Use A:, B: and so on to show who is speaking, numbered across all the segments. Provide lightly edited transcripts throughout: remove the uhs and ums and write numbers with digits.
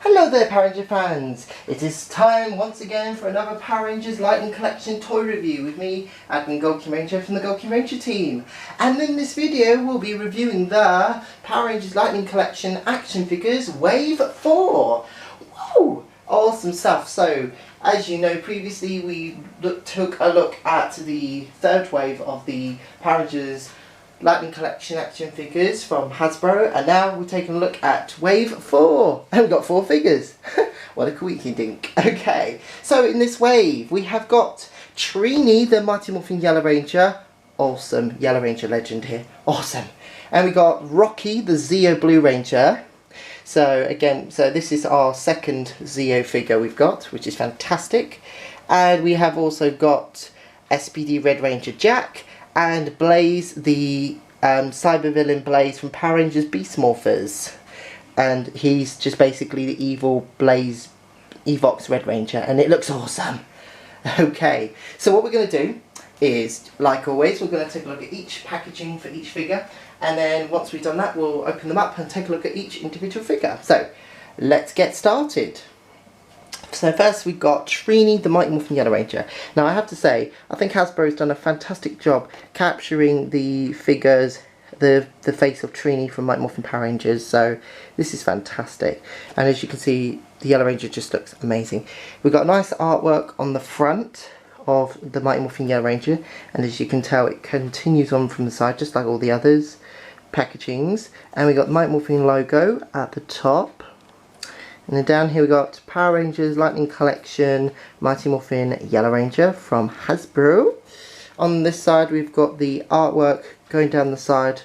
A: Hello there Power Ranger fans! It is time once again for another Power Rangers Lightning Collection toy review with me, Admin GoldKingRanger from the GoldKingRanger team. And in this video we'll be reviewing the Power Rangers Lightning Collection action figures Wave 4. Woo! Awesome stuff. So, as you know, previously we took a look at the third wave of the Power Rangers Lightning Collection action figures from Hasbro, and now we're taking a look at Wave 4, and we've got 4 figures. What a queaky dink. Okay, so in this wave we have got Trini, the Mighty Morphin Yellow Ranger, awesome, Yellow Ranger legend here, awesome. And we got Rocky, the Zeo Blue Ranger. So again, this is our second Zeo figure we've got, which is fantastic. And we have also got S.P.D Red Ranger Jack, and Blaze, the Cybervillain Blaze from Power Rangers Beast Morphers, and he's just basically the evil Blaze Evox Red Ranger, and it looks awesome. Okay, so what we're going to do is, like always, we're going to take a look at each packaging for each figure, and then once we've done that we'll open them up and take a look at each individual figure. So let's get started. So first we've got Trini, the Mighty Morphin Yellow Ranger. Now I have to say, I think Hasbro's done a fantastic job capturing the figures, the face of Trini from Mighty Morphin Power Rangers. So this is fantastic. And as you can see, the Yellow Ranger just looks amazing. We've got nice artwork on the front of the Mighty Morphin Yellow Ranger. And as you can tell, it continues on from the side, just like all the others packagings. And we've got the Mighty Morphin logo at the top. And then down here we got Power Rangers Lightning Collection Mighty Morphin Yellow Ranger from Hasbro. On this side we've got the artwork going down the side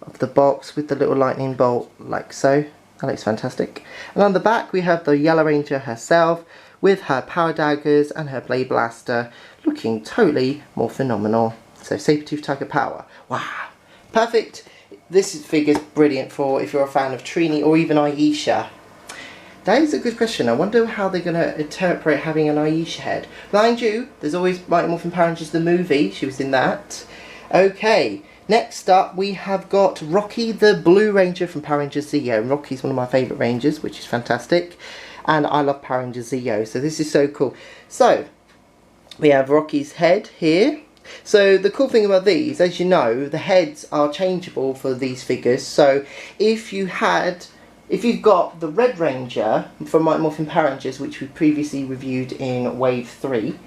A: of the box with the little lightning bolt like so. That looks fantastic. And on the back we have the Yellow Ranger herself with her power daggers and her blade blaster, looking totally more phenomenal. So Sabertooth Tiger Power. Wow. Perfect. This figure's brilliant for if you're a fan of Trini or even Aisha. That is a good question. I wonder how they're going to interpret having an Aisha head. Mind you, there's always Mighty Morphin Power Rangers the movie. She was in that. Okay, next up we have got Rocky the Blue Ranger from Power Rangers Zeo. And Rocky's one of my favourite Rangers, which is fantastic. And I love Power Rangers Zeo, so this is so cool. So, we have Rocky's head here. So the cool thing about these, as you know, the heads are changeable for these figures. So if you've got the Red Ranger from Mighty Morphin Power Rangers, which we previously reviewed in Wave 3,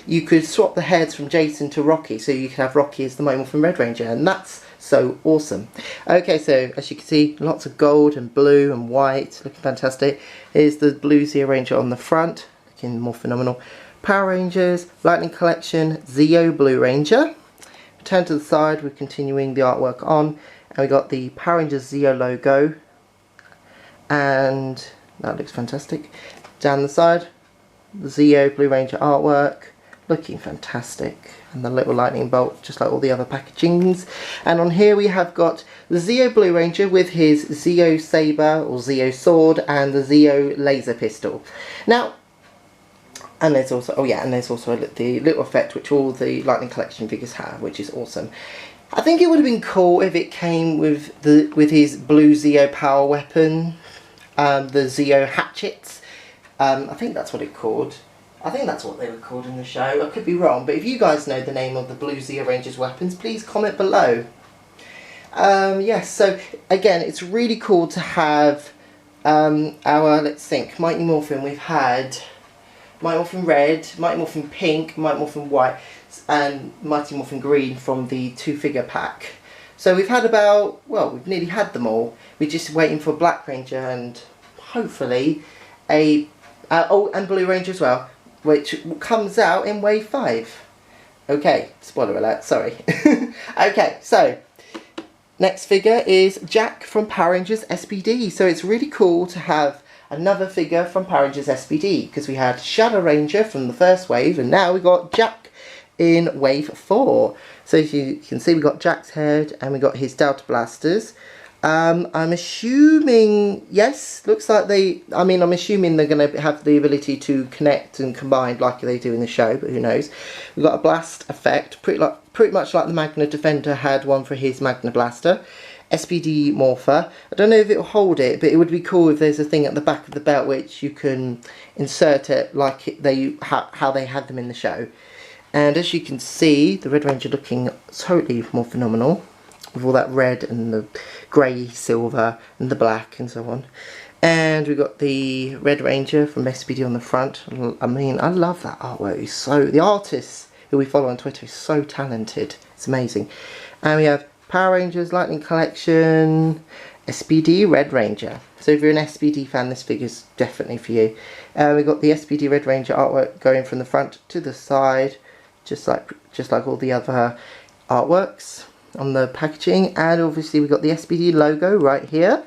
A: you could swap the heads from Jason to Rocky, so you could have Rocky as the Mighty Morphin Red Ranger, and that's so awesome. Okay, so as you can see, lots of gold and blue and white, looking fantastic. Here's the blue Zeo Ranger on the front, looking more phenomenal. Power Rangers Lightning Collection Zeo Blue Ranger. Turn to the side, we're continuing the artwork on, and we got the Power Rangers Zeo logo. And that looks fantastic. Down the side, the Zeo Blue Ranger artwork, looking fantastic. And the little lightning bolt, just like all the other packagings. And on here we have got the Zeo Blue Ranger with his Zeo Saber or Zeo Sword and the Zeo Laser Pistol. Now, and there's also, the little effect which all the Lightning Collection figures have, which is awesome. I think it would have been cool if it came with his blue Zeo power weapon. The Zeo hatchets. I think that's what it's called. I think that's what they were called in the show. I could be wrong, but if you guys know the name of the blue Zeo Rangers weapons, please comment below. Yes, so again, it's really cool to have our, let's think, Mighty Morphin. We've had Mighty Morphin Red, Mighty Morphin Pink, Mighty Morphin White, and Mighty Morphin Green from the 2-figure pack. So we've had about, well, we've nearly had them all. We're just waiting for Black Ranger and hopefully and Blue Ranger as well, which comes out in Wave 5. Okay, spoiler alert, sorry. Okay, so next figure is Jack from Power Rangers S.P.D. So it's really cool to have another figure from Power Rangers S.P.D. because we had Shadow Ranger from the first wave, and now we got Jack in Wave 4. So as you can see, we got Jack's head and we got his Delta Blasters. I'm assuming, yes, looks like I'm assuming they're going to have the ability to connect and combine like they do in the show, but who knows. We've got a blast effect, pretty much like the Magna Defender had one for his Magna Blaster. S.P.D Morpher. I don't know if it'll hold it, but it would be cool if there's a thing at the back of the belt which you can insert it like how they had them in the show. And as you can see, the Red Ranger looking totally more phenomenal, with all that red and the grey silver and the black and so on. And we've got the Red Ranger from S.P.D on the front. I mean, I love that artwork. It's so, the artist who we follow on Twitter is so talented. It's amazing. And we have Power Rangers Lightning Collection, S.P.D Red Ranger. So if you're an S.P.D fan, this figure's definitely for you. We've got the S.P.D Red Ranger artwork going from the front to the side, just like all the other artworks on the packaging. And obviously we got the S.P.D logo right here.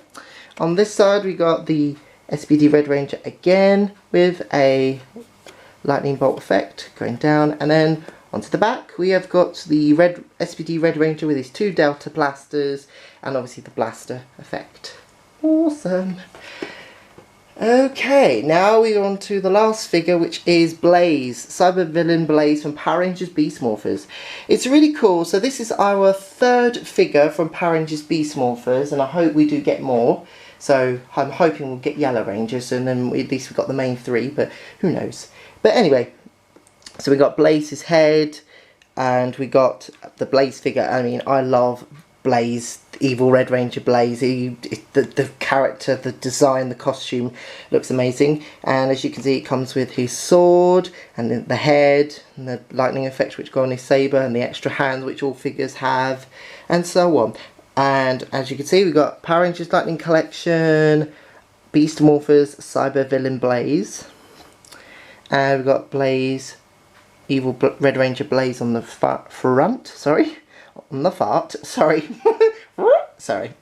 A: On this side we got the S.P.D Red Ranger again with a lightning bolt effect going down, and then onto the back we have got the S.P.D Red Ranger with his 2 Delta blasters and obviously the blaster effect. Awesome. Okay, now we're on to the last figure, which is Blaze, Cybervillain Blaze from Power Rangers Beast Morphers. It's really cool. So this is our 3rd figure from Power Rangers Beast Morphers, and I hope we do get more. So I'm hoping we'll get Yellow Rangers, and then at least we've got the main 3, but who knows. But anyway, so we got Blaze's head, and we got the Blaze figure. I mean, I love Blaze, evil Red Ranger Blaze. The character, the design, the costume looks amazing. And as you can see, it comes with his sword and the head and the lightning effect which go on his saber, and the extra hands which all figures have, and so on. And as you can see, we've got Power Rangers Lightning Collection, Beast Morphers, Cybervillain Blaze, and we've got Blaze, evil Red Ranger Blaze on the front. Sorry. On the fart, sorry. Sorry.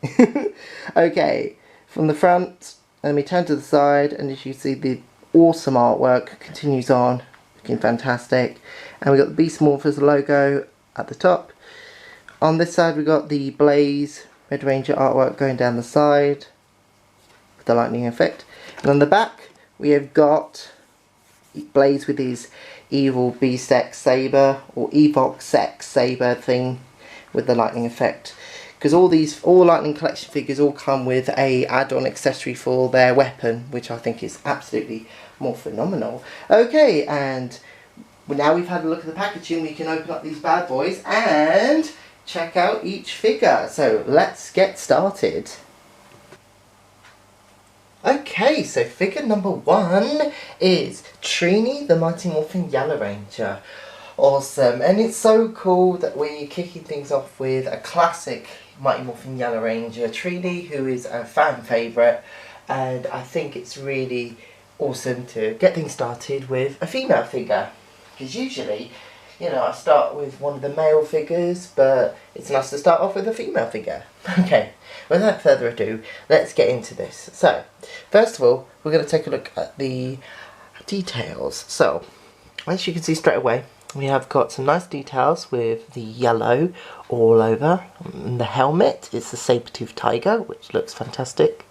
A: Okay, from the front, let me turn to the side, and as you see, the awesome artwork continues on, looking fantastic. And we got the Beast Morphers logo at the top. On this side, we got the Blaze Red Ranger artwork going down the side with the lightning effect. And on the back, we have got Blaze with his evil Beast X saber, or Evox X saber thing, with the lightning effect, because all Lightning Collection figures all come with a add-on accessory for their weapon, which I think is absolutely more phenomenal. Okay, and now we've had a look at the packaging, we can open up these bad boys and check out each figure. So let's get started. Okay, so figure number 1 is Trini, the Mighty Morphin Yellow Ranger. Awesome, and it's so cool that we're kicking things off with a classic Mighty Morphin Yellow Ranger, Trini, who is a fan favourite, and I think it's really awesome to get things started with a female figure, because usually, you know, I start with one of the male figures, but it's nice to start off with a female figure. Okay, without further ado, let's get into this. So, first of all, we're going to take a look at the details. So, as you can see straight away, we have got some nice details with the yellow all over. And the helmet is the saber-toothed tiger, which looks fantastic,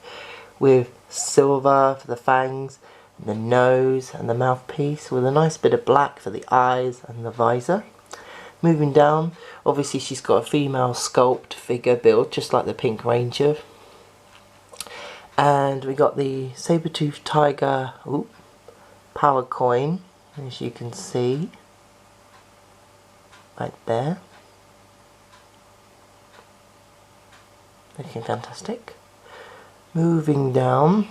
A: with silver for the fangs, and the nose and the mouthpiece, with a nice bit of black for the eyes and the visor. Moving down, obviously she's got a female sculpt figure build, just like the Pink Ranger. And we got the saber-toothed tiger power coin, as you can see. Right there. Looking fantastic. Moving down,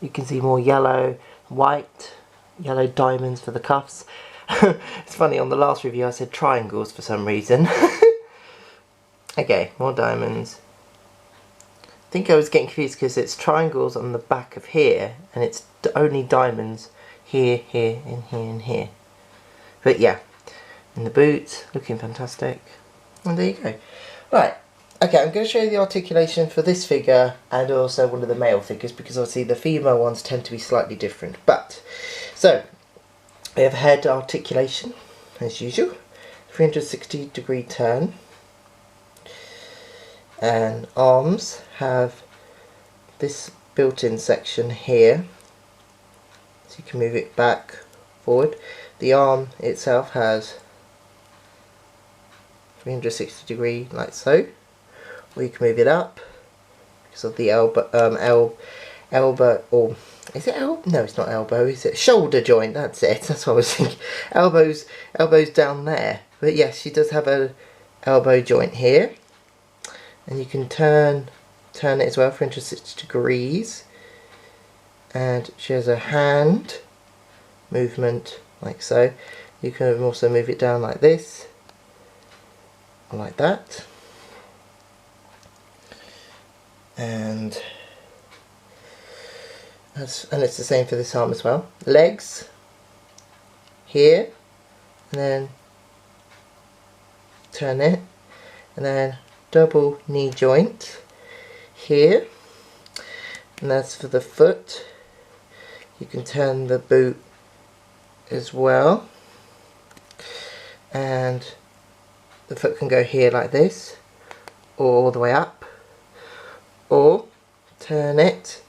A: you can see more yellow, white, yellow diamonds for the cuffs. It's funny, on the last review I said triangles for some reason. Okay, more diamonds. I think I was getting confused because it's triangles on the back of here, and it's only diamonds here, here, and here, and here. But yeah. In the boots, looking fantastic. And there you go. Right, okay, I'm going to show you the articulation for this figure and also one of the male figures, because obviously the female ones tend to be slightly different. But, so, we have head articulation, as usual, 360-degree turn. And arms have this built-in section here, so you can move it back, forward. The arm itself has 360 degree, like so. or you can move it up because of the elbow, elbow, or is it elbow? No, it's not elbow, is it? Shoulder joint, that's it, that's what I was thinking. Elbows down there. But yes, she does have a elbow joint here. And you can turn it as well for 360 degrees. And she has a hand movement like so. You can also move it down like this, or like that. And it's the same for this arm as well. Legs here, and then turn it, and then double knee joint here, and that's for the foot. You can turn the boot as well, and the foot can go here like this, or all the way up, or turn it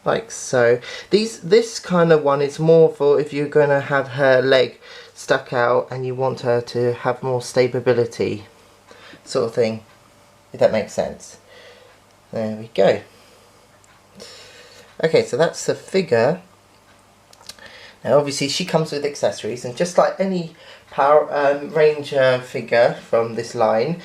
A: like so. This kind of one is more for if you're going to have her leg stuck out and you want her to have more stability, sort of thing, if that makes sense. There we go. Okay, so that's the figure. Now obviously she comes with accessories, and just like any Power Ranger figure from this line,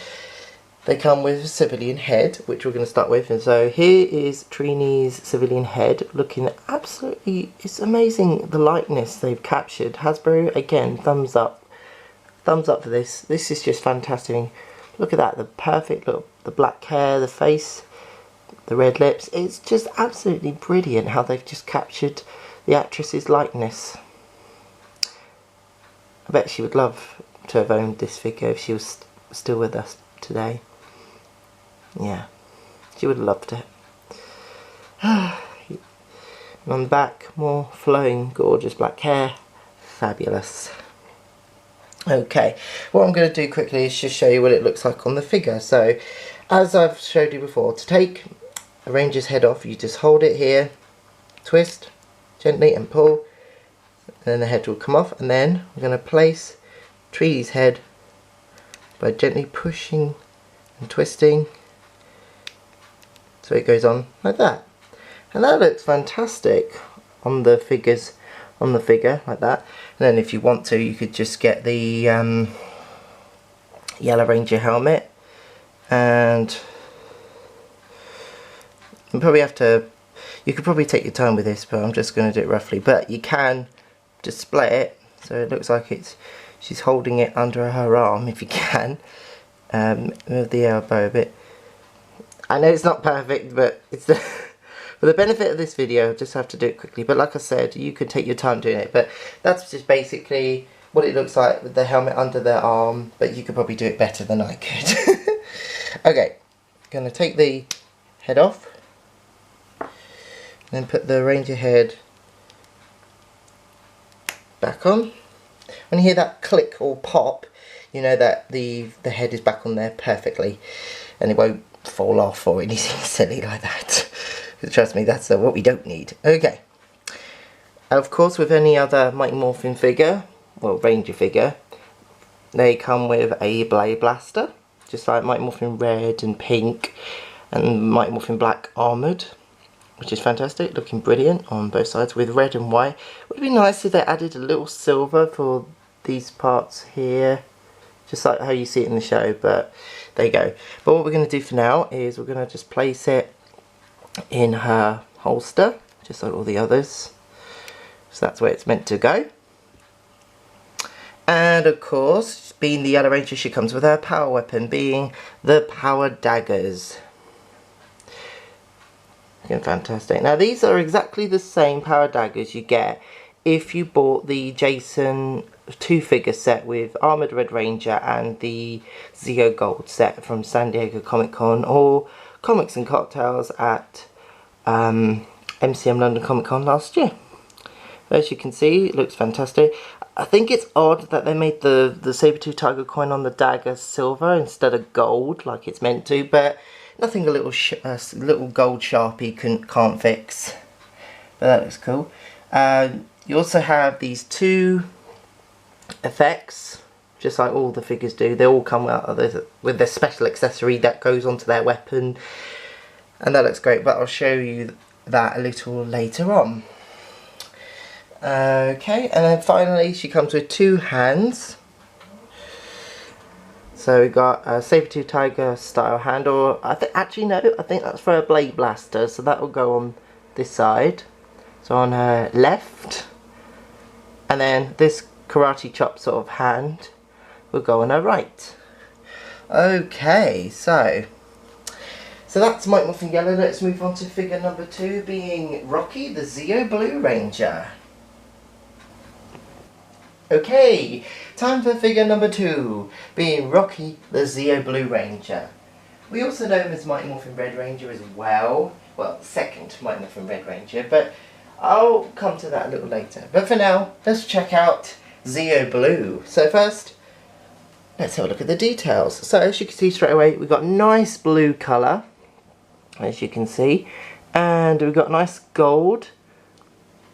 A: they come with a civilian head, which we're going to start with. And so here is Trini's civilian head, looking absolutely, it's amazing the likeness they've captured. Hasbro, again, thumbs up for this. This is just fantastic. Look at that, the perfect look, the black hair, the face, the red lips. It's just absolutely brilliant how they've just captured the actress's likeness. I bet she would love to have owned this figure if she was still with us today. Yeah, she would have loved it. And on the back, more flowing, gorgeous black hair. Fabulous. Okay, what I'm going to do quickly is just show you what it looks like on the figure. So, as I've showed you before, to take a Ranger's head off, you just hold it here, twist gently and pull, and then the head will come off. And then I'm going to place Trini's head by gently pushing and twisting, so it goes on like that, and that looks fantastic on the figure like that. And then if you want to, you could just get the Yellow Ranger helmet, and you probably have to, you could probably take your time with this, but I'm just going to do it roughly. But you can display it so it looks like she's holding it under her arm, if you can. Move the elbow a bit. I know it's not perfect, but it's the for the benefit of this video, I just have to do it quickly. But like I said, you could take your time doing it. But that's just basically what it looks like with the helmet under their arm. But you could probably do it better than I could. Okay, going to take the head off, and then put the Ranger head back on. When you hear that click or pop, you know that the head is back on there perfectly, and it won't fall off or anything silly like that. Trust me, that's what we don't need. Okay. Of course, with any other Mighty Morphin figure, well, Ranger figure, they come with a blade blaster, just like Mighty Morphin Red and Pink and Mighty Morphin Black Armoured, which is fantastic, looking brilliant on both sides with red and white. Would it be nice if they added a little silver for these parts here, just like how you see it in the show, but there you go. But what we're going to do for now is we're going to just place it in her holster, just like all the others. So that's where it's meant to go. And of course, being the Yellow Ranger, she comes with her power weapon, being the power daggers. Again, fantastic. Now these are exactly the same power daggers you get if you bought the Jason 2-figure set with Armored Red Ranger and the Zeo Gold set from San Diego Comic Con, or Comics and Cocktails at MCM London Comic Con last year. As you can see, it looks fantastic. I think it's odd that they made the Sabertooth Tiger coin on the dagger silver instead of gold like it's meant to, but nothing a little gold Sharpie can't fix. But that looks cool. You also have these two effects, just like all the figures do. They all come out with their special accessory that goes onto their weapon, and that looks great, but I'll show you that a little later on. Okay, and then finally she comes with 2 hands. So we got a saber-tooth tiger style handle. I think that's for a blade blaster, so that will go on this side. So on her left, and then this karate chop sort of hand will go on her right. Okay, so that's Mighty Morphin Yellow. Let's move on to figure number 2, being Rocky, the Zeo Blue Ranger. Okay, time for figure number 2, being Rocky, the Zeo Blue Ranger. We also know him as Mighty Morphin Red Ranger as well. Well, second Mighty Morphin Red Ranger, but I'll come to that a little later. But for now, let's check out Zeo Blue. So first, let's have a look at the details. So as you can see straight away, we've got nice blue colour, as you can see, and we've got nice gold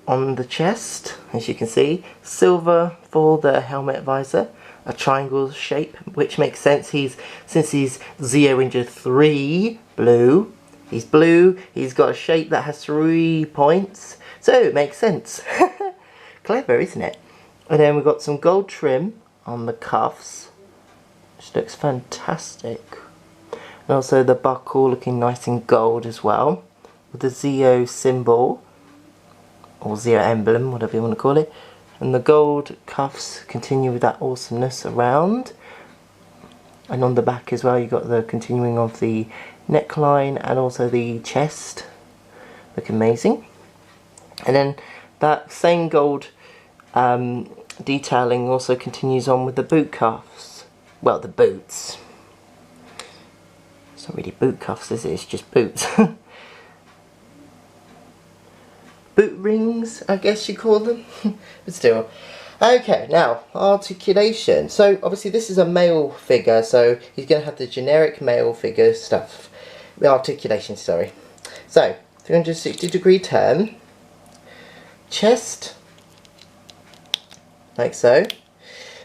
A: on the chest, as you can see, silver for the helmet visor, a triangle shape, which makes sense. Since he's Zeo Ranger 3 blue, he's blue, he's got a shape that has 3 points, so it makes sense. Clever, isn't it? And then we've got some gold trim on the cuffs, which looks fantastic. And also the buckle looking nice in gold as well, with the Zeo symbol, or Zeo emblem, whatever you want to call it. And the gold cuffs continue with that awesomeness around. And on the back as well, you got the continuing of the neckline and also the chest. Look amazing. And then that same gold detailing also continues on with the boot cuffs. Well, the boots. It's not really boot cuffs, is it? It's just boots. Boot rings, I guess you call them. But still. Okay, now, articulation. So, obviously this is a male figure, so he's going to have the generic male figure stuff. The articulation, sorry. So, 360-degree turn. Chest. Like so.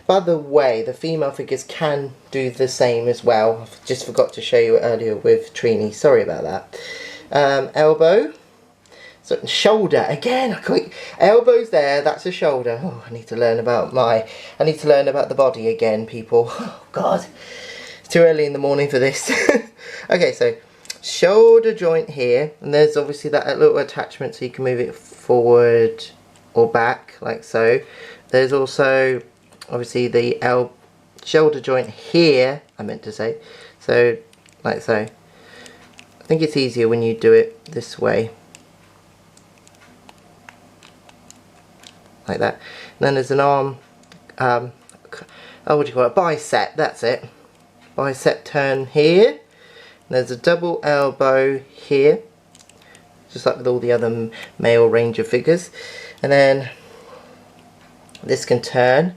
A: By the way, the female figures can do the same as well. I just forgot to show you earlier with Trini. Sorry about that. Elbow. So shoulder again. Elbows there. That's a shoulder. Oh, I need to learn about the body again, people. Oh God, it's too early in the morning for this. Okay, so shoulder joint here, and there's obviously that little attachment, so you can move it forward or back, like so. There's also obviously the shoulder joint here. I meant to say, so like so. I think it's easier when you do it this way. Like that. And then there's an arm, oh, what do you call it? Bicep, that's it. Bicep turn here. And there's a double elbow here, just like with all the other male Ranger figures. And then this can turn.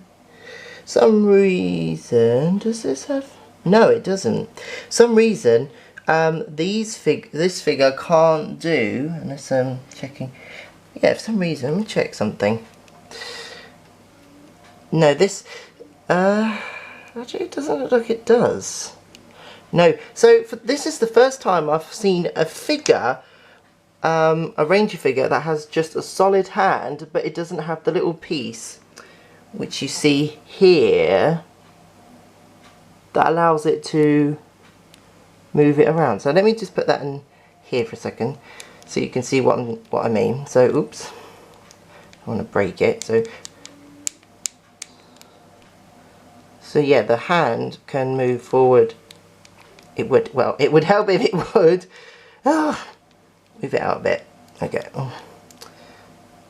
A: Some reason, does this have? No, it doesn't. Some reason, this figure can't do, unless I'm checking. Yeah, for some reason, let me check something. No, this, actually it doesn't look like it does. No, so this is the first time I've seen a figure, a Ranger figure that has just a solid hand, but it doesn't have the little piece, which you see here, that allows it to move it around. So let me just put that in here for a second, so you can see what I mean. So, oops, I want to break it. So yeah, the hand can move forward. It would help if it would. Move it out a bit. Okay. For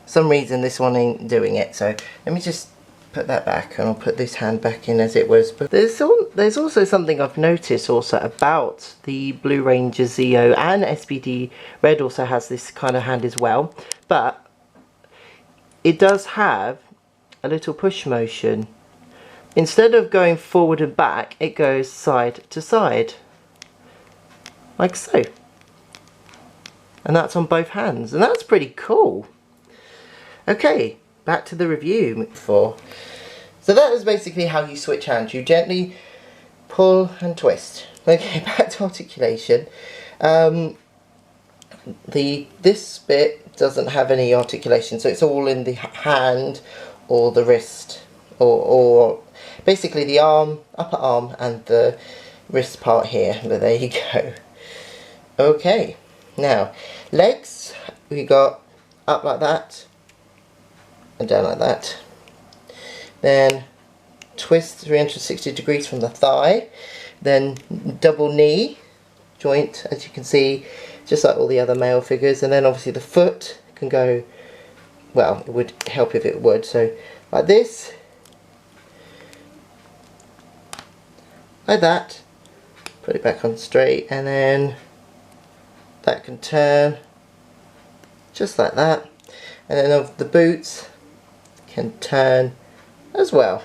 A: some reason this one ain't doing it, so let me just put that back, and I'll put this hand back in as it was. But there's also something I've noticed also about the Blue Ranger Zeo, and S.P.D Red also has this kind of hand as well, but it does have a little push motion. Instead of going forward and back, it goes side to side, like so. And that's on both hands, and that's pretty cool. Okay, back to the review. So that is basically how you switch hands. You gently pull and twist. Okay, back to articulation. This bit doesn't have any articulation, so it's all in the hand or the wrist, or basically the arm, upper arm, and the wrist part here. But there you go. Okay, now legs, we got up like that and down like that. Then twist 360 degrees from the thigh. Then double knee joint, as you can see, just like all the other male figures. And then obviously the foot can go, well, it would help if it would, so like this, like that, put it back on straight, and then that can turn just like that, and then of the boots can turn as well.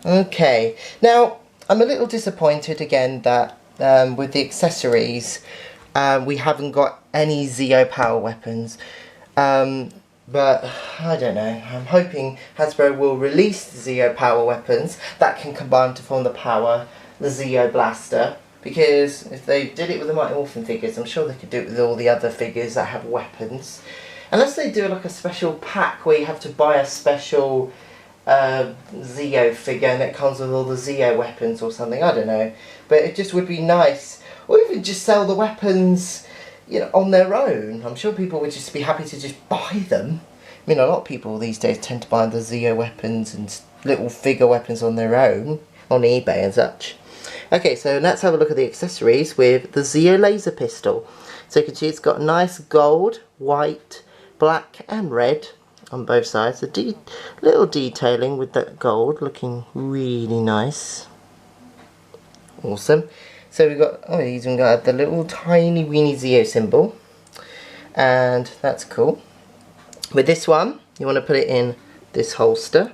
A: Okay, now I'm a little disappointed again that with the accessories we haven't got any Zeo power weapons, but I don't know, I'm hoping Hasbro will release the Zeo power weapons that can combine to form the Zeo Blaster, because if they did it with the Mighty Morphin figures, I'm sure they could do it with all the other figures that have weapons. Unless they do like a special pack where you have to buy a special Zeo figure and it comes with all the Zeo weapons or something, I don't know. But it just would be nice. Or even just sell the weapons, you know, on their own. I'm sure people would just be happy to just buy them. I mean, a lot of people these days tend to buy the Zeo weapons and little figure weapons on their own, on eBay and such. Okay, so let's have a look at the accessories with the Zeo laser pistol. So you can see it's got nice gold, white, black and red on both sides. The little detailing with that gold looking really nice. Awesome. So we've got, oh, he's even got the little tiny weeny Zeo symbol, and that's cool. With this one, you want to put it in this holster.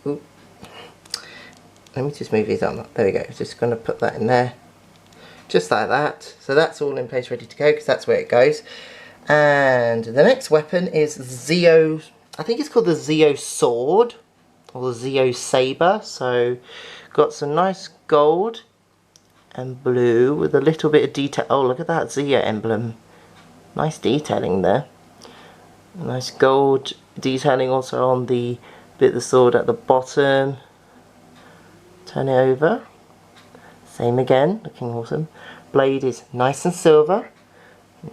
A: Ooh. Let me just move his arm up. There we go. Just going to put that in there, just like that. So that's all in place, ready to go, because that's where it goes. And the next weapon is Zeo, I think it's called the Zeo Sword, or the Zeo Saber. So got some nice gold and blue with a little bit of detail. Oh, look at that Zeo emblem. Nice detailing there. Nice gold detailing also on the bit of the sword at the bottom. Turn it over. Same again, looking awesome. Blade is nice and silver.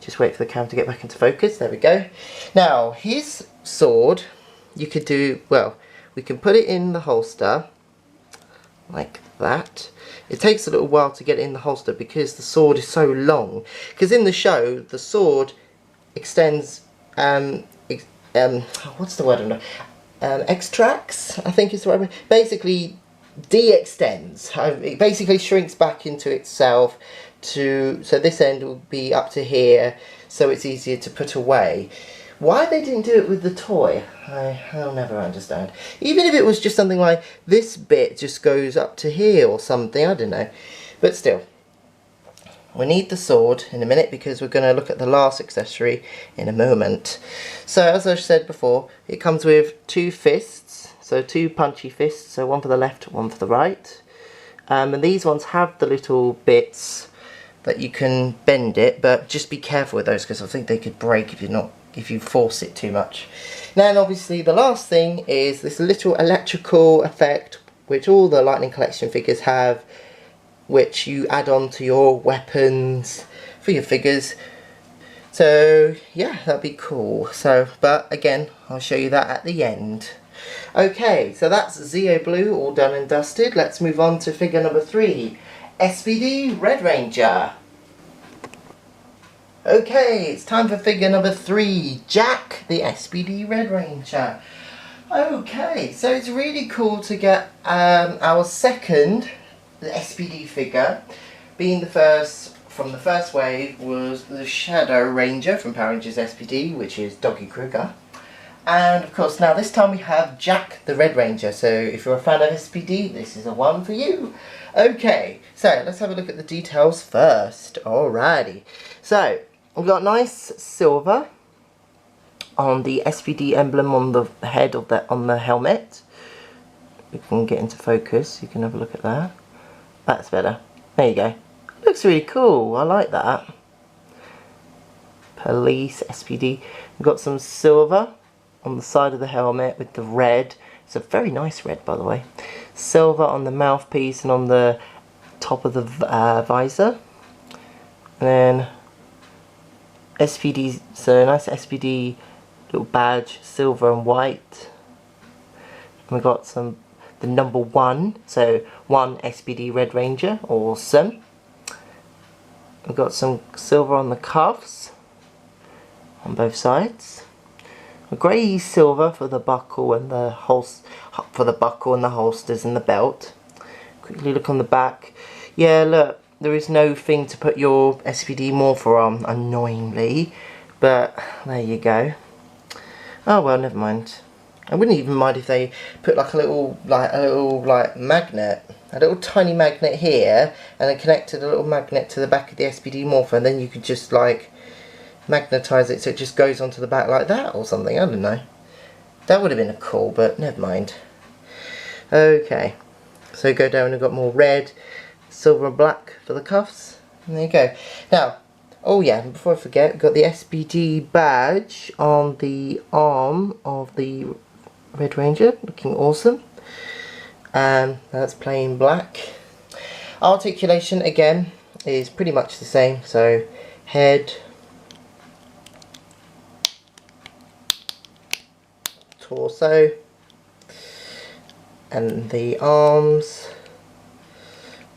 A: Just wait for the camera to get back into focus. There we go. Now, his sword, you could do, well, we can put it in the holster like that. It takes a little while to get it in the holster because the sword is so long. Because in the show, the sword extends, what's the word I'm extracts, I think is the word. Basically, de-extends. It basically shrinks back into itself so this end will be up to here, so it's easier to put away. Why they didn't do it with the toy, I'll never understand. Even if it was just something like this bit just goes up to here or something, I don't know. But still, we need the sword in a minute because we're going to look at the last accessory in a moment. So as I said before, it comes with two fists, so two punchy fists, so one for the left, one for the right. And these ones have the little bits that you can bend it, but just be careful with those because I think they could break if you force it too much. Now, and obviously the last thing is this little electrical effect which all the Lightning Collection figures have, which you add on to your weapons for your figures. So yeah, that'd be cool. So, but again, I'll show you that at the end. Okay, so that's Zeo Blue all done and dusted. Let's move on to figure number 3, S.P.D Red Ranger. Okay, it's time for figure number 3, Jack the S.P.D Red Ranger. Okay, so it's really cool to get our second S.P.D figure. Being the first, from the first wave was the Shadow Ranger from Power Rangers S.P.D, which is Doggy Kruger. And of course now this time we have Jack the Red Ranger, so if you're a fan of S.P.D, this is the one for you. Okay, so let's have a look at the details first. Alrighty, so we've got nice silver on the S.P.D emblem on the head of the helmet. We can get into focus. You can have a look at that. That's better. There you go. Looks really cool. I like that. Police S.P.D. We've got some silver on the side of the helmet with the red. It's a very nice red, by the way. Silver on the mouthpiece and on the top of the visor. And then S.P.D. So a nice S.P.D. little badge, silver and white. And we've got the number 1, so 1 S.P.D Red Ranger, awesome. We've got some silver on the cuffs on both sides. A grey silver for the buckle and the holsters and the belt. Quickly look on the back. Yeah, look, there is no thing to put your S.P.D Morpher on, annoyingly, but there you go. Oh well, never mind. I wouldn't even mind if they put like a little magnet, a little tiny magnet here, and then connected a little magnet to the back of the S.P.D Morpher, and then you could just like magnetize it so it just goes onto the back like that or something. I don't know. That would have been cool, but never mind. Okay, so go down and we've got more red, silver and black for the cuffs, and there you go. Now, oh yeah, before I forget, we've got the S.P.D badge on the arm of the Red Ranger, looking awesome. That's plain black. Articulation again is pretty much the same, so head, torso, and the arms.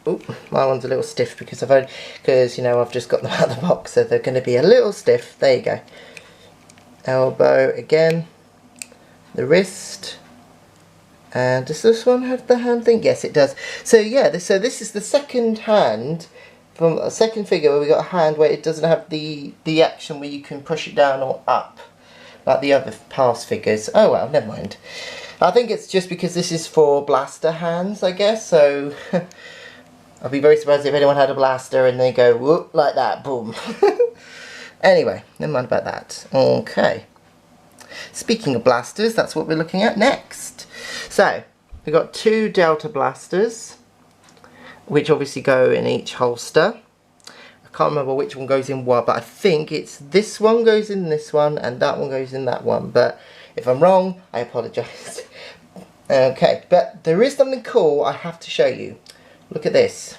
A: Oh, my one's a little stiff because you know, I've just got them out of the box, so they're going to be a little stiff. There you go. Elbow again. The wrist. And does this one have the hand thing? Yes, it does. So yeah, so this is the second hand from a second figure where we got a hand where it doesn't have the action where you can push it down or up like the other past figures. Oh well, never mind. I think it's just because this is for blaster hands, I guess. So I'd be very surprised if anyone had a blaster and they go whoop like that, boom. Anyway, never mind about that. Okay. Speaking of blasters, that's what we're looking at next. So, we've got 2 Delta blasters, which obviously go in each holster. I can't remember which one goes in what, but I think it's this one goes in this one, and that one goes in that one. But if I'm wrong, I apologise. Okay, but there is something cool I have to show you. Look at this.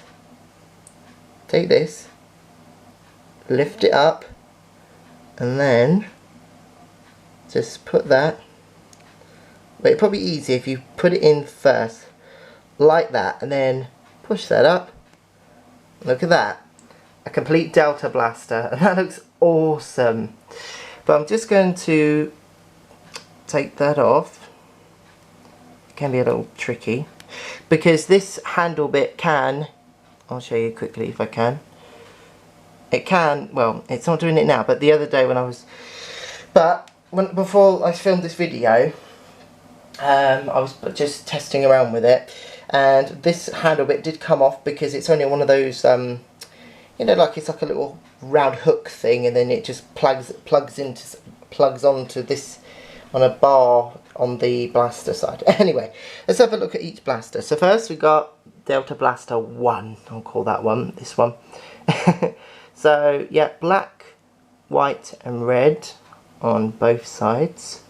A: Take this, lift it up, and then just put that. But it's probably easier if you put it in first, like that, and then push that up. Look at that. A complete Delta blaster, and that looks awesome. But I'm just going to take that off. It can be a little tricky, because this handle bit can, I'll show you quickly if I can. It can, well, it's not doing it now, but the other day when I was, before I filmed this video, I was just testing around with it, and this handle bit did come off because it's only one of those, you know, like it's like a little round hook thing, and then it just plugs onto this on a bar on the blaster side. Anyway, let's have a look at each blaster. So first we got Delta Blaster 1. I'll call that one, this one. So yeah, black, white and red on both sides.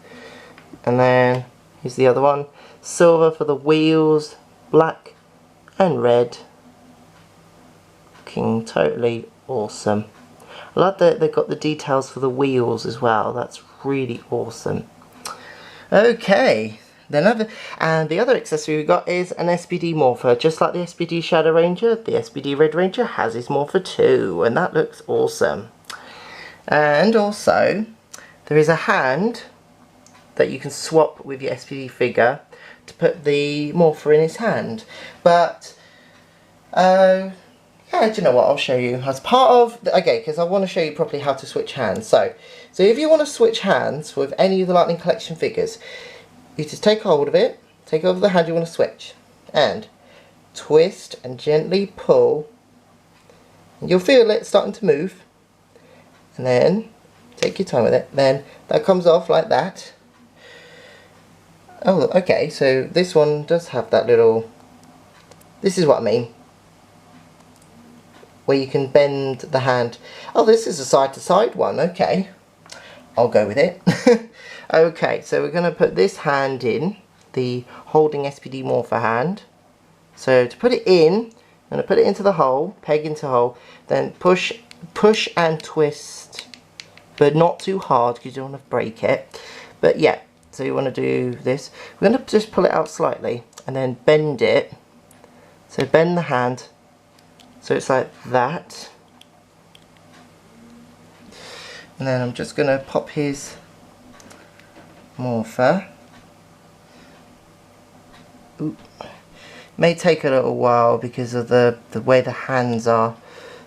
A: And then here's the other one. Silver for the wheels, black and red. Looking totally awesome. I like that they've got the details for the wheels as well. That's really awesome. Okay, and the other accessory we got is an S.P.D Morpher. Just like the S.P.D Shadow Ranger, the S.P.D Red Ranger has his Morpher too, and that looks awesome. And also, there is a hand that you can swap with your S.P.D figure to put the Morpher in his hand. But, yeah, do you know what, I'll show you as part of, okay, because I want to show you properly how to switch hands. So if you want to switch hands with any of the Lightning Collection figures, you just take hold of it, take over the hand you want to switch, and twist and gently pull, and you'll feel it starting to move, and then Take your time with it. Then that comes off like that. Oh, okay, so this one does have that little... This is what I mean. Where you can bend the hand. Oh, this is a side-to-side one. Okay. I'll go with it. Okay, so we're going to put this hand in. The holding S.P.D Morpher hand. So to put it in, I'm going to put it into the hole. Peg into hole. Then push and twist. But not too hard because you don't want to break it. But yeah. So you want to do this. We're going to just pull it out slightly and then bend it. So bend the hand so it's like that. And then I'm just going to pop his morpher. Ooh. May take a little while because of the way the hands are.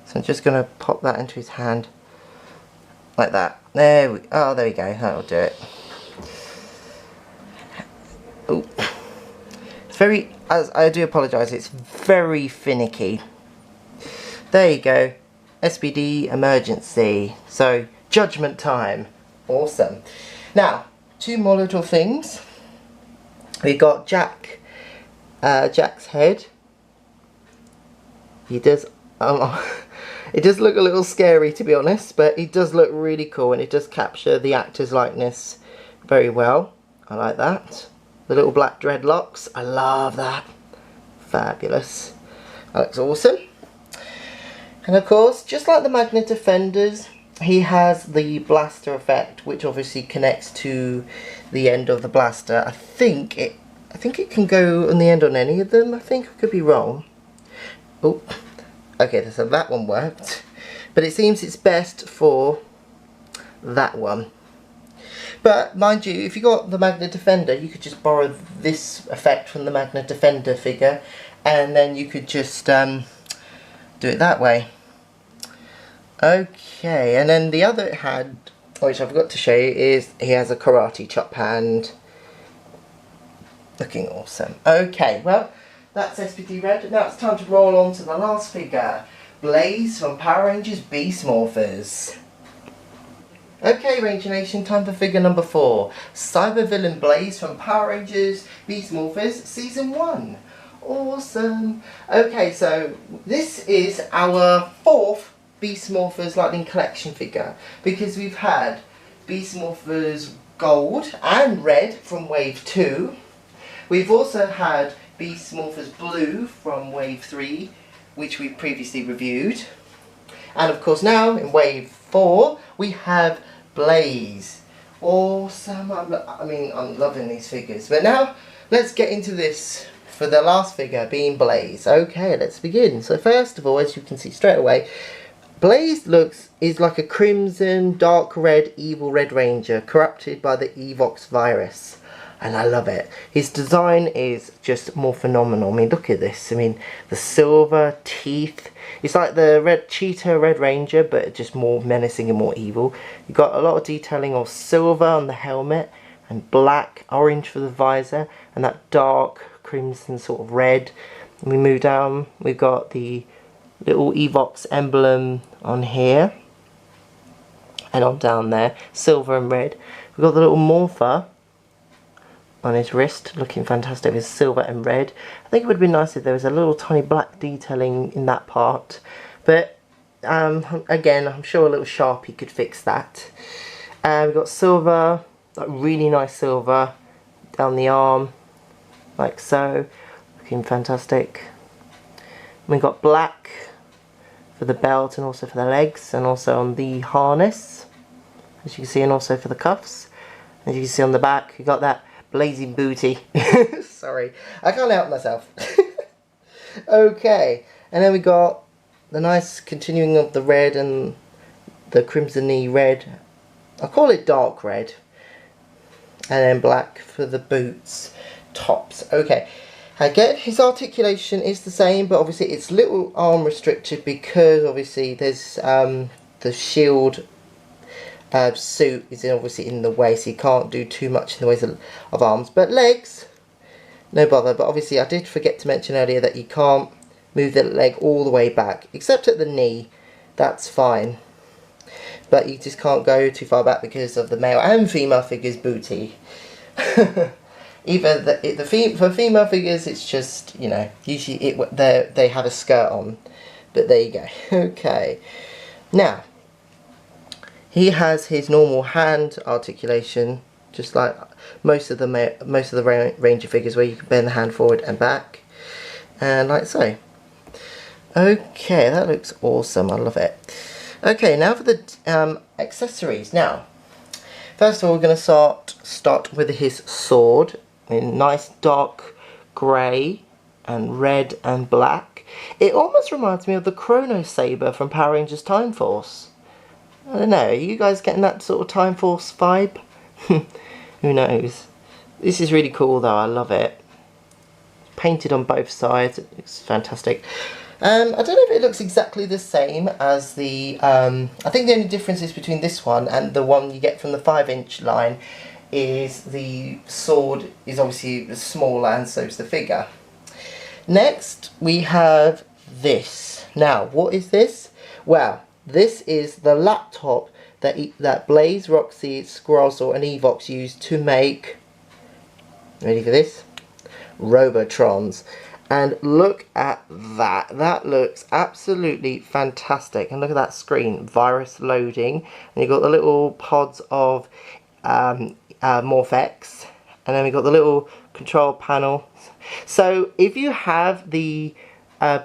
A: So I'm just going to pop that into his hand like that. There we go. That'll do it. Oh, it's very, as I do apologise, it's very finicky. There you go, S.P.D emergency. So judgment time, awesome. Now 2 more little things. We got Jack's head. He does, it does look a little scary to be honest, but it does look really cool and it does capture the actor's likeness very well. I like that. The little black dreadlocks, I love that. Fabulous. That looks awesome. And of course, just like the Magnet Defenders, he has the blaster effect, which obviously connects to the end of the blaster. I think it can go on the end on any of them. I think I could be wrong. Oh, okay, so that one worked. But it seems it's best for that one. But mind you, if you got the Magnet Defender, you could just borrow this effect from the Magnet Defender figure, and then you could just do it that way. Okay, and then the other hand, which I forgot to show you, is he has a karate chop hand. Looking awesome. Okay, well, that's S.P.D Red. Now it's time to roll on to the last figure, Blaze from Power Rangers Beast Morphers. Okay, Ranger Nation, time for figure number 4. Cybervillain Blaze from Power Rangers Beast Morphers Season 1. Awesome. Okay, so this is our 4th Beast Morphers Lightning Collection figure. Because we've had Beast Morphers Gold and Red from Wave 2. We've also had Beast Morphers Blue from Wave 3, which we previously reviewed. And of course now, in Wave 4, we have Blaze. Awesome. I'm loving these figures. But now, let's get into this for the last figure, being Blaze. Okay, let's begin. So first of all, as you can see straight away, Blaze is like a crimson, dark red, evil Red Ranger, corrupted by the Evox virus. And I love it. His design is just more phenomenal. I mean, look at this. I mean, the silver teeth. It's like the red cheetah Red Ranger, but just more menacing and more evil. You've got a lot of detailing of silver on the helmet, and black, orange for the visor, and that dark crimson sort of red. And we move down, we've got the little Evox emblem on here, and on down there, silver and red. We've got the little Morpher on his wrist, looking fantastic with silver and red. I think it would be nice if there was a little tiny black detailing in that part, but again, I'm sure a little Sharpie could fix that. We've got silver, like really nice silver down the arm, like so, looking fantastic. We've got black for the belt and also for the legs, and also on the harness, as you can see, and also for the cuffs. As you can see on the back, you got that blazing booty. Sorry, I can't help myself. Okay, and then we got the nice continuing of the red and the crimson-y red. I'll call it dark red. And then black for the boots, tops. Okay, again, his articulation is the same, but obviously it's little arm restricted because obviously there's the shield suit is obviously in the way, so you can't do too much in the ways of arms. But legs, no bother. But obviously I did forget to mention earlier that you can't move the leg all the way back, except at the knee. That's fine. but you just can't go too far back because of the male and female figure's booty. Either for female figures, it's just, you know, usually they have a skirt on, but there you go. Okay, now he has his normal hand articulation, just like most of the Ranger figures, where you can bend the hand forward and back, and like so. Okay, that looks awesome. I love it. Okay, now for the accessories. Now, first of all, we're going to start with his sword in nice dark grey and red and black. It almost reminds me of the Chrono Saber from Power Rangers Time Force. I don't know, are you guys getting that sort of Time Force vibe? Who knows? This is really cool though, I love it. Painted on both sides, it's fantastic. I don't know if it looks exactly the same as the, I think the only difference is between this one and the one you get from the 5-inch line is the sword is obviously smaller and so is the figure. Next we have this. Now what is this? Well, this is the laptop that Blaze, Roxy, Scrozzle and Evox used to make, ready for this? Robotrons. And look at that. That looks absolutely fantastic. And look at that screen. Virus loading. And you've got the little pods of Morphex. And then we've got the little control panel. So if you have the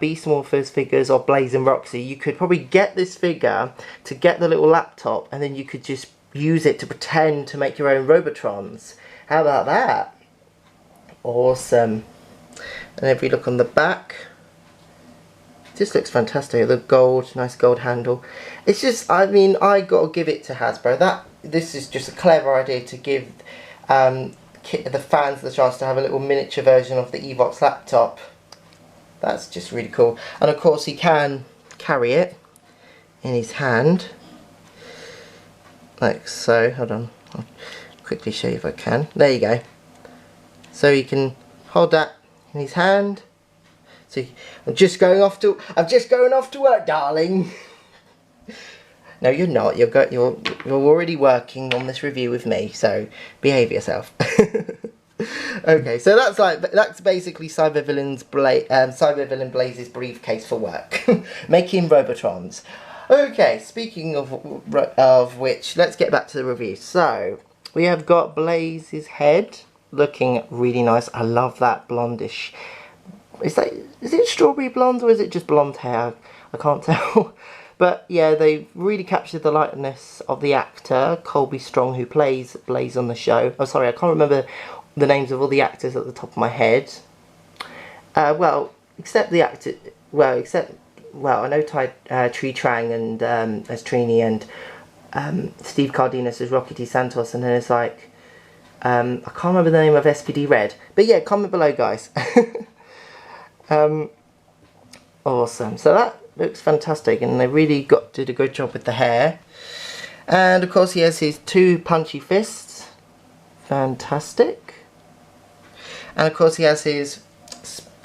A: Beast Morphers figures of Blaze and Roxy, you could probably get this figure to get the little laptop. And then you could just use it to pretend to make your own Robotrons. How about that? Awesome. And if we look on the back, this looks fantastic. The gold, nice gold handle. It's just, I mean, I got to give it to Hasbro. This is just a clever idea to give the fans the chance to have a little miniature version of the Evox laptop. That's just really cool. And of course he can carry it in his hand, like so. Hold on, I'll quickly show you if I can. There you go. So you can hold that in his hand. See, I'm just going off to work, darling. No, you're not. You're already working on this review with me, so behave yourself. Okay, so that's basically Cybervillain Blaze's briefcase for work, making Robotrons. Okay, speaking of which, let's get back to the review. So we have got Blaze's head, looking really nice. I love that blondish. Is it strawberry blonde or is it just blonde hair? I can't tell. But yeah, they really captured the likeness of the actor Colby Strong, who plays Blaze on the show. Oh, sorry, I can't remember the names of all the actors at the top of my head. Well, except the actor. Well, I know Tree Trang and as Trini, and Steve Cardenas as Rocky D. Santos, and then it's like I can't remember the name of S.P.D Red. But yeah, comment below, guys. Awesome. So that looks fantastic, and they really did a good job with the hair. And of course he has his two punchy fists. Fantastic. And of course he has his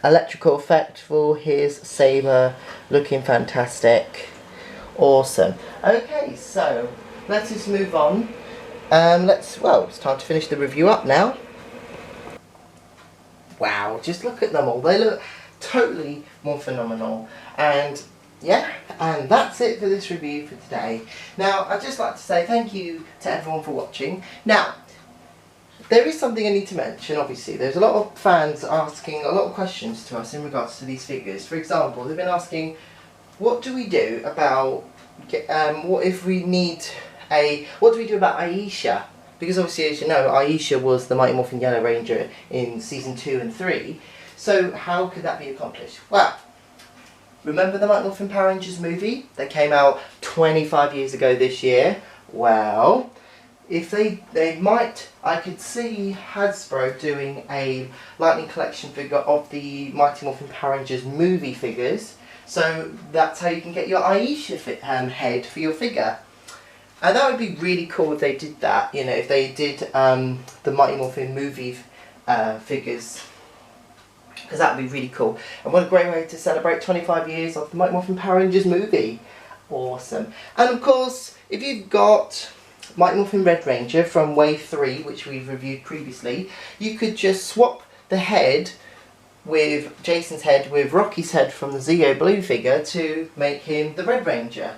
A: electrical effect for his saber, looking fantastic. Awesome. Okay, so let us move on. Well, it's time to finish the review up now. Wow, just look at them all. They look totally more phenomenal. And yeah, and that's it for this review for today. Now, I'd just like to say thank you to everyone for watching. Now, there is something I need to mention. Obviously, there's a lot of fans asking a lot of questions to us in regards to these figures. For example, they've been asking, what do we do about, what do we do about Aisha? Because obviously, as you know, Aisha was the Mighty Morphin Yellow Ranger in Season 2 and 3. So how could that be accomplished? Well, remember the Mighty Morphin Power Rangers movie that came out 25 years ago this year? Well, if they might, I could see Hasbro doing a Lightning Collection figure of the Mighty Morphin Power Rangers movie figures. So that's how you can get your Aisha head for your figure. And that would be really cool if they did that, you know, if they did the Mighty Morphin movie figures. Because that would be really cool. And what a great way to celebrate 25 years of the Mighty Morphin Power Rangers movie. Awesome. And of course, if you've got Mighty Morphin Red Ranger from Wave 3, which we've reviewed previously, you could just swap the head with Jason's head with Rocky's head from the Zeo Blue figure to make him the Red Ranger.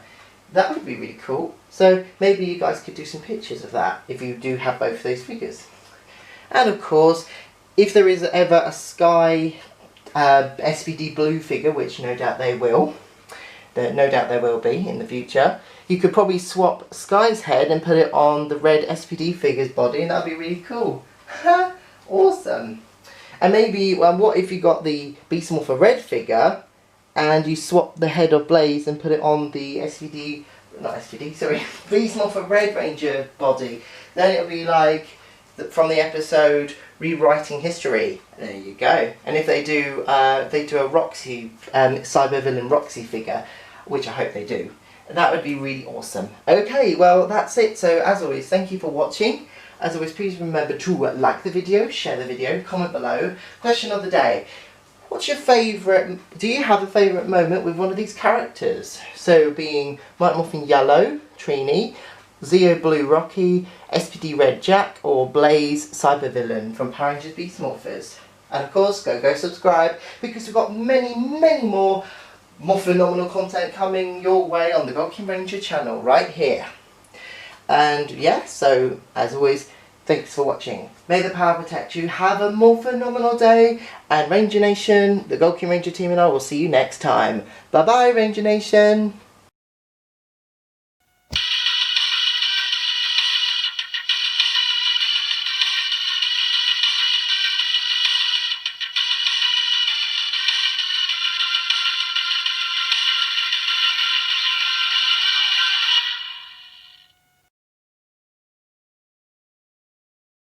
A: That would be really cool. So maybe you guys could do some pictures of that if you do have both of those figures. And of course, if there is ever a Sky S.P.D Blue figure, which no doubt there will be in the future, you could probably swap Sky's head and put it on the red S.P.D figure's body, and that'd be really cool. Awesome. And maybe, what if you got the Beast Morpher Red figure and you swap the head of Blaze and put it on the Beast Morpher Red Ranger body? Then it'll be like from the episode Rewriting History. There you go. And if they do a Roxy, Cybervillain Roxy figure, which I hope they do, that would be really awesome. Okay, well that's it. So as always, thank you for watching. As always, please remember to like the video, share the video, comment below. Question of the day. What's your favourite, do you have a favourite moment with one of these characters? So being Mighty Morphin Yellow, Trini, Zeo Blue Rocky, S.P.D Red Jack, or Blaze Cybervillain from Power Rangers Beast Morphers. And of course, go subscribe, because we've got many more Morphinominal content coming your way on the GoldKingRanger channel right here. And yeah, so as always, thanks for watching. May the power protect you. Have a more phenomenal day. And Ranger Nation, the GoldKingRanger team and I will see you next time. Bye bye, Ranger Nation.